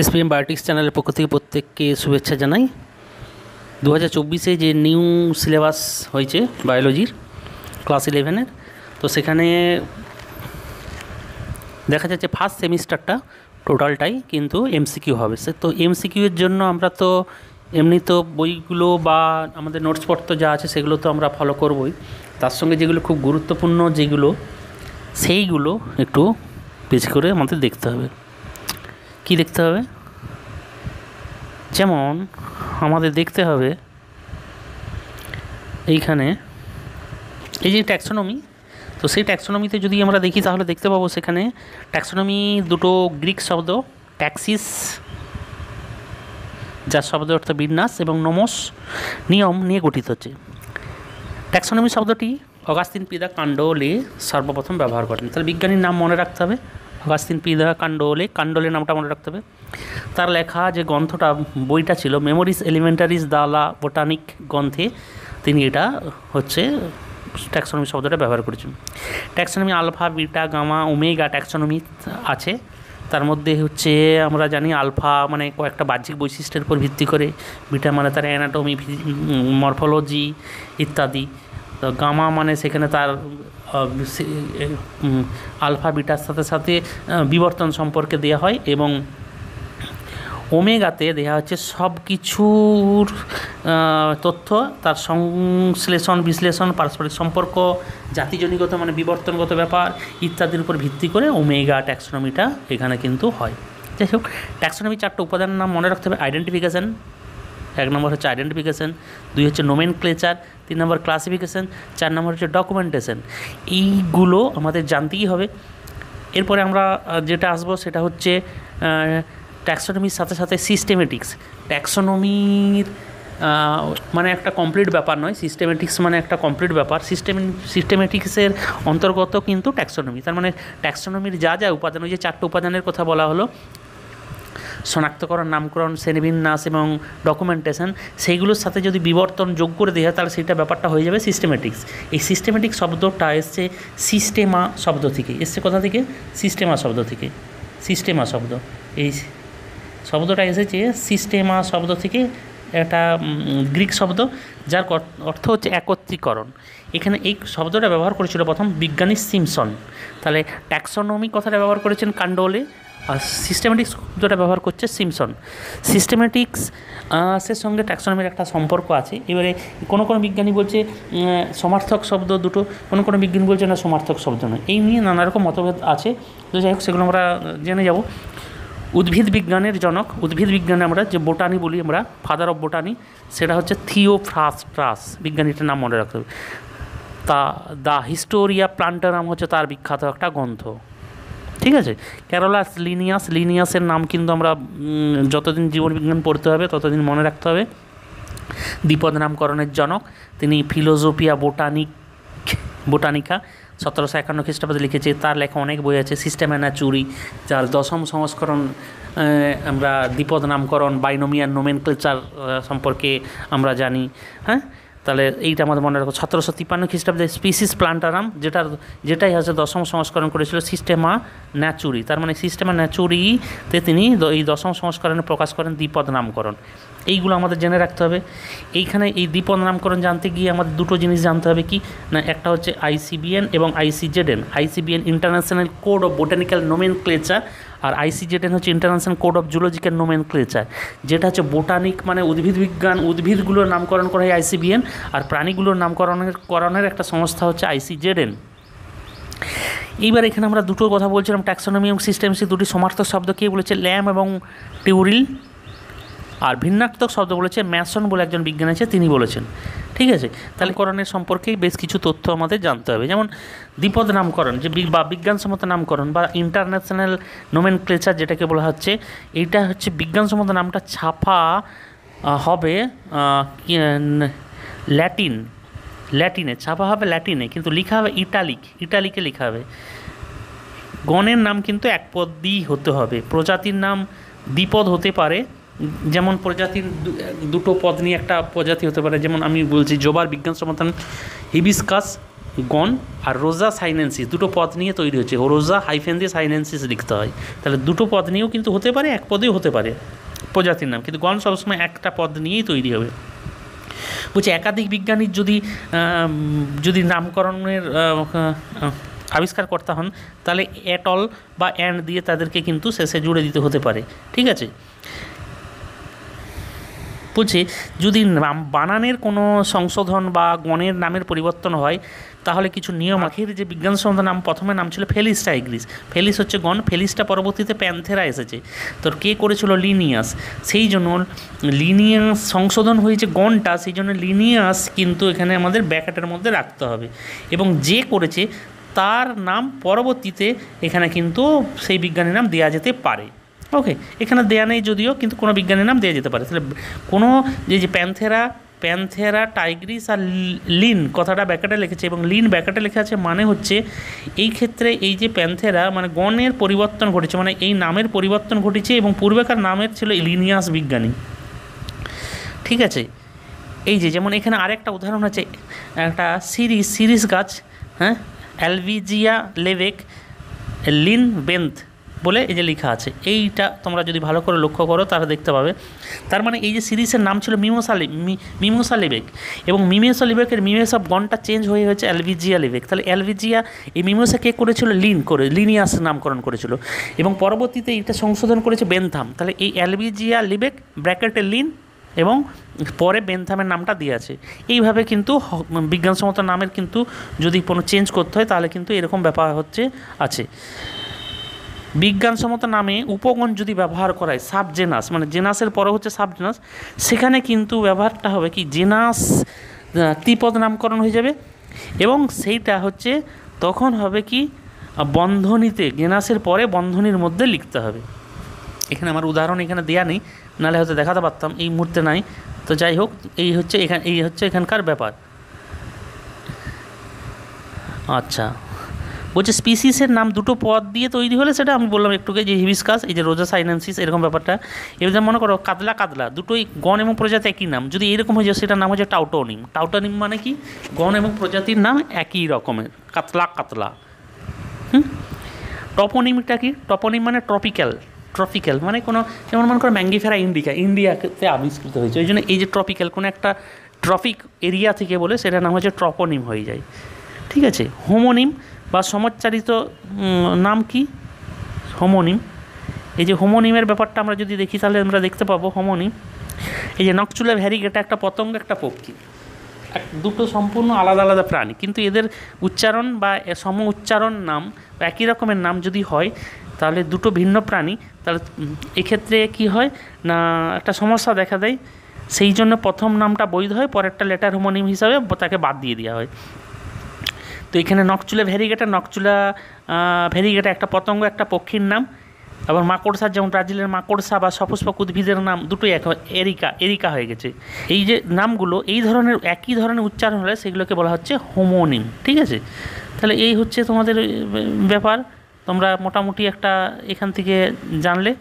SPM বায়োটিক্স চ্যানেলের পক্ষ থেকে প্রত্যেককে শুভেচ্ছা জানাই। 2024-এ যে নিউ সিলেবাস হয়েছে বায়োলজির ক্লাস 11-এর, তো সেখানে দেখা যাচ্ছে ফার্স্ট সেমিস্টারটা টোটালটাই কিন্তু এমসিকিউ হবে। তো এমসিকিউয়ের জন্য আমরা তো এমনি তো বইগুলো বা আমাদের নোটসপত্র যা আছে সেগুলো তো আমরা ফলো করবই, তার সঙ্গে যেগুলো খুব গুরুত্বপূর্ণ যেগুলো সেইগুলো একটু বেশি করে আমাদের দেখতে হবে। কি দেখতে হবে? যেমন আমাদের দেখতে হবে এইখানে এই যে ট্যাক্সোনমি, তো সেই ট্যাক্সোনমিতে যদি আমরা দেখি তাহলে দেখতে পাবো সেখানে ট্যাক্সোনমি দুটো গ্রিক শব্দ ট্যাক্সিস, যার শব্দ অর্থ বিন্যাস, এবং নোমোস নিয়ম নিয়ে গঠিত হচ্ছে। ট্যাক্সোনমি শব্দটি অগাস্তিন পিদা কান্ডোলে সর্বপ্রথম ব্যবহার করেন। তাহলে বিজ্ঞানীর নাম মনে রাখতে হবে, অগাস্তিন পিদা কান্ডোলে নামটা মনে রাখতে হবে। তার লেখা যে গ্রন্থটা বইটা ছিল মেমোরিস এলিমেন্টারিস দা লা বোটানিক গ্রন্থে তিনি এটা হচ্ছে ট্যাক্সোনমি শব্দটা ব্যবহার করেছেন। Taxonomy alpha beta gamma omega taxonomy আছে। তার মধ্যে হচ্ছে আমরা জানি আলফা মানে কয়েকটা বাহ্যিক বৈশিষ্ট্যের উপর ভিত্তি করে, বিটা মানে তার অ্যানাটমি মরফোলজি ইত্যাদি, তো গামা মানে সেখানে তার আলফা বিটার সাথে সাথে বিবর্তন সম্পর্কে দেওয়া হয়, এবং ওমেগাতে দেওয়া হচ্ছে সব কিছুর তথ্য, তার সংশ্লেষণ বিশ্লেষণ পারস্পরিক সম্পর্ক জাতিজনিগত মানে বিবর্তনগত ব্যাপার ইত্যাদির উপর ভিত্তি করে ওমেগা ট্যাক্সোনমিটা এখানে কিন্তু হয়। যাই হোক, ট্যাক্সোনমি চারটে উপাদানের নাম মনে রাখতে হবে। আইডেন্টিফিকেশান, 1 নম্বর হচ্ছে আইডেন্টিফিকেশান, 2 হচ্ছে নোমেনক্লেচার, 3 নম্বর ক্লাসিফিকেশান, 4 নম্বর হচ্ছে ডকুমেন্টেশন। এইগুলো আমাদের জানতেই হবে। এরপরে আমরা যেটা আসবো সেটা হচ্ছে ট্যাক্সোনমির সাথে সাথে সিস্টেমেটিক্স। ট্যাক্সোনমির মানে একটা কমপ্লিট ব্যাপার নয়, সিস্টেমেটিক্স মানে একটা কমপ্লিট ব্যাপার। সিস্টেমেটিক্সের অন্তর্গত কিন্তু ট্যাক্সোনমি। তার মানে ট্যাক্সোনমির যা যা উপাদান, ওই যে 4টে উপাদানের কথা বলা হলো, শনাক্তকরণ, নামকরণ, শ্রেণীবিন্যাস এবং ডকুমেন্টেশন, সেইগুলোর সাথে যদি বিবর্তন যোগ করে দেওয়া হয় তাহলে সেইটা ব্যাপারটা হয়ে যাবে সিস্টেমেটিক্স। এই সিস্টেমেটিক শব্দটা এসছে সিস্টেমা শব্দ থেকে, এসছে কোথা থেকে? সিস্টেমা শব্দ থেকে। সিস্টেমা শব্দ, এই শব্দটা এসেছে সিস্টেমা শব্দ থেকে, একটা গ্রিক শব্দ যার অর্থ হচ্ছে একত্রীকরণ। এখানে এই শব্দটা ব্যবহার করেছিল প্রথম বিজ্ঞানী সিমসন। তাহলে ট্যাক্সোনমি কথাটা ব্যবহার করেছেন কান্ডোলে, আর সিস্টেমেটিক্স শব্দটা ব্যবহার করছে সিমসন। সিস্টেমেটিক্স সের সঙ্গে ট্যাক্সোনমির একটা সম্পর্ক আছে। এবারে কোনো কোনো বিজ্ঞানী বলছে সমার্থক শব্দ দুটো, কোনো কোনো বিজ্ঞানী বলছে না সমার্থক শব্দ নয়। এই নিয়ে নানা রকম মতভেদ আছে, তো যাই হোক সেগুলো আমরা জেনে যাব। উদ্ভিদ বিজ্ঞানের জনক, উদ্ভিদ বিজ্ঞানে আমরা যে বোটানি বলি আমরা, ফাদার অফ বোটানি, সেটা হচ্ছে থিওফ্রাস্টাস, বিজ্ঞানীটার নাম মনে রাখতে হবে। তা দ্য হিস্টোরিয়া প্লান্টারাম হচ্ছে তার বিখ্যাত একটা গ্রন্থ, ঠিক আছে। ক্যারোলাস লিনিয়াসের নাম কিন্তু আমরা যতদিন জীবনবিজ্ঞান পড়তে হবে ততদিন মনে রাখতে হবে। দ্বিপদ নামকরণের জনক তিনি, ফিলোজোফিয়া বোটানিকা 1751 খ্রিস্টাব্দে লিখেছে। তার লেখা অনেক বই আছে। সিস্টেমা ন্যাচুরি, যার 10ম সংস্করণ আমরা দ্বিপদ নামকরণ বাইনোমিয়াল নোমেনক্লেচার সম্পর্কে আমরা জানি। হ্যাঁ, তাহলে এইটা আমাদের মনে রাখো। 1753 খ্রিস্টাব্দে স্পিসিস প্লান্টারাম, যেটাই হচ্ছে 10ম সংস্করণ করেছিল সিস্টেমা ন্যাচুরি। তার মানে সিস্টেমা ন্যাচুরিতে তিনি এই 10ম সংস্করণে প্রকাশ করেন দ্বিপদ নামকরণ। এইগুলো আমাদের জেনে রাখতে হবে। এইখানে এই দ্বিপদ নামকরণ জানতে গিয়ে আমাদের দুটো জিনিস জানতে হবে। কি না, একটা হচ্ছে ICBN এবং ICZN। ICBN international code of botanical nomenclature, আর ICZN হচ্ছে international code of zoological nomenclature. যেটা হচ্ছে বোটানিক মানে উদ্ভিদ বিজ্ঞান, উদ্ভিদগুলোর নামকরণ করা হয় ICBN, আর প্রাণীগুলোর নামকরণের একটা সংস্থা হচ্ছে ICZN। এইবার এখানে আমরা দুটো কথা বলছিলাম, ট্যাক্সোনমি এবং সিস্টেমসি, দুটি সমার্থক শব্দ কে বলেছে? ল্যাম এবং টিউরিল। আর ভিন্নাত্মক শব্দ বলেছে ম্যাসন বলে একজন বিজ্ঞানী আছে, তিনি বলেছেন, ঠিক আছে। তাহলে করণের সম্পর্কে বেশ কিছু তথ্য আমাদের জানতে হবে। যেমন দ্বিপদ নামকরণ যে বা বিজ্ঞানসম্মত নামকরণ বা ইন্টারন্যাশনাল নোমেনক্লেচার যেটাকে বলা হচ্ছে, এইটা হচ্ছে বিজ্ঞানসম্মত নামটা ছাপা হবে ল্যাটিনে ছাপা হবে ল্যাটিনে, কিন্তু লেখা হবে ইটালিকে লেখা হবে। গণের নাম কিন্তু একপদই হতে হবে। প্রজাতির নাম দ্বিপদ হতে পারে, যেমন প্রজাতির দুটো পদ নিয়ে একটা প্রজাতি হতে পারে। যেমন আমি বলছি জবার বিজ্ঞানসম্মত নাম হিবিস্কাস, গণ আর রোজা সাইনেন্সিস দুটো পদ নিয়ে তৈরি হচ্ছে, রোজা হাইফেন দিয়ে সাইনেন্সিস লিখতে হয়। তাহলে দুটো পদ নিয়েও কিন্তু হতে পারে, এক পদেও হতে পারে প্রজাতির নাম, কিন্তু গণ সবসময় একটা পদ নিয়েই তৈরি হবে। বলছে একাধিক বিজ্ঞানীর যদি নামকরণের আবিষ্কার করতে হন, তাহলে অ্যাটল বা অ্যান্ড দিয়ে তাদেরকে কিন্তু শেষে জুড়ে দিতে হতে পারে। ঠিক আছে, বলছে যদি নাম বানানের কোনো সংশোধন বা গণের নামের পরিবর্তন হয়, তাহলে কিছু নিয়ম আখের যে বিজ্ঞানসম্মত নাম, প্রথমে নাম ছিল ফেলিস টাইগ্রিস, ফেলিস হচ্ছে গণ, ফেলিসটা পরবর্তীতে প্যান্থেরা এসেছে। তোর কে করেছিল? লিনিয়াস। সেই জন্য লিনিয়াস সংশোধন হয়েছে গণটা, সেই জন্য লিনিয়াস কিন্তু এখানে আমাদের ব্র্যাকেটের মধ্যে রাখতে হবে, এবং যে করেছে তার নাম পরবর্তীতে এখানে কিন্তু সেই বিজ্ঞানীর নাম দেওয়া যেতে পারে। ওকে, এখানে দেয়া নেই যদিও, কিন্তু কোনো বিজ্ঞানীর নাম দেওয়া যেতে পারে। তাহলে কোনো যে প্যান্থেরা টাইগ্রিস আর লিন কথাটা ব্যাকেটে লিখেছে, এবং লিন ব্যাকেটে লেখা আছে, মানে হচ্ছে এই ক্ষেত্রে এই যে প্যান্থেরা মানে গণের পরিবর্তন ঘটেছে, মানে এই নামের পরিবর্তন ঘটেছে, এবং পূর্বেকার নামের ছিল লিনিয়াস বিজ্ঞানী। ঠিক আছে, এই যে যেমন এখানে আরেকটা উদাহরণ আছে, একটা সিরিস গাছ, হ্যাঁ, অ্যালভিজিয়া লেভেক লিন বেন্থ বলে এই যে লেখা আছে, এইটা তোমরা যদি ভালো করে লক্ষ্য করো তাহলে দেখতে পাবে। তার মানে এই যে সিরিজের নাম ছিল মিমোসা লেবেক, এবং মিমোসা লেবেকের মিমেসা গণটা চেঞ্জ হয়ে হয়েছে অ্যালভিজিয়া লেবেক। তাহলে অ্যালভিজিয়া এই মিমোসা কে করেছিল? লিনিয়াস নামকরণ করেছিল, এবং পরবর্তীতে এটা সংশোধন করেছে বেনথাম। তাহলে এই অ্যালভিজিয়া লেবেক ব্র্যাকেটে লিন, এবং পরে বেনথামের নামটা দিয়ে আছে। এইভাবে কিন্তু বিজ্ঞানসম্মত নামের কিন্তু যদি কোনো চেঞ্জ করতে হয় তাহলে কিন্তু এরকম ব্যাপার আছে। বিজ্ঞানসম্মত নামে উপগণ যদি ব্যবহার করায় সাবজেনাস, মানে জেনাসের পরে হচ্ছে সাবজেনাস, সেখানে কিন্তু ব্যবহারটা হবে কি জেনাস ত্রিপদ নামকরণ হয়ে যাবে, এবং সেইটা হচ্ছে তখন হবে কি বন্ধনীতে, জেনাসের পরে বন্ধনীর মধ্যে লিখতে হবে। এখানে আমার উদাহরণ এখানে দেওয়া নেই, নাহলে হয়তো দেখাতে পারতাম, এই মুহূর্তে নাই। তো যাই হোক, এই হচ্ছে এখানকার ব্যাপার। আচ্ছা, বলছে স্পিসিসের নাম দুটো পদ দিয়ে তৈরি হলে, সেটা আমি বললাম একটুকে, যে হিবিস্কাস, এই যে রোজা সাইনেন্সিস, এরকম ব্যাপারটা। এবার মনে করো কাতলা দুটোই গণ এবং প্রজাতি একই নাম, যদি এরকম হয়ে যায় সেটার নাম হচ্ছে টাউটোনিম মানে কি গণ এবং প্রজাতির নাম একই রকমের, কাতলা। টপোনিমটা কি? টপোনিম মানে ট্রপিক্যাল মানে কোনো, যেমন মনে করো ম্যাঙ্গিফেরা ইন্ডিয়াতে আবিষ্কৃত হয়েছে, ওই জন্য এই যে ট্রপিক্যাল কোনো একটা ট্রপিক এরিয়া থেকে বলে সেটার নাম হচ্ছে ট্রপোনিম হয়ে যায়। ঠিক আছে, হোমোনিম বা সমচ্চারিত নাম কি? হোমোনিম। এই যে হোমোনিমের ব্যাপারটা আমরা যদি দেখি তাহলে আমরা দেখতে পাবো হোমোনিম, এই যে নকচুলা ভ্যারিগেটা একটা পতঙ্গ, একটা পক্ষী, দুটো সম্পূর্ণ আলাদা প্রাণী, কিন্তু এদের উচ্চারণ বা সম উচ্চারণ নাম একই রকমের নাম যদি হয়, তাহলে দুটো ভিন্ন প্রাণী, তাহলে এক্ষেত্রে কি হয় না একটা সমস্যা দেখা দেয়। সেই জন্য প্রথম নামটা বৈধ হয়, পরেরটা লেটার হোমোনিম হিসাবে তাকে বাদ দিয়ে দেওয়া হয়। তো এখানে নকচুলা ভ্যারিগেটা একটা পতঙ্গ, একটা পক্ষীর নাম। আবার মাকড়সার, যেমন ব্রাজিলের মাকড়সা বা সপুষ্পক উদ্ভিদের নাম দুটোই এরিকা হয়ে গেছে। এই যে নামগুলো এই ধরনের একই ধরনের উচ্চারণ হলে সেগুলোকে বলা হচ্ছে হোমোনিম। ঠিক আছে, তাহলে এই হচ্ছে তোমাদের ব্যাপার, তোমরা মোটামুটি একটা এখান থেকে জানলে।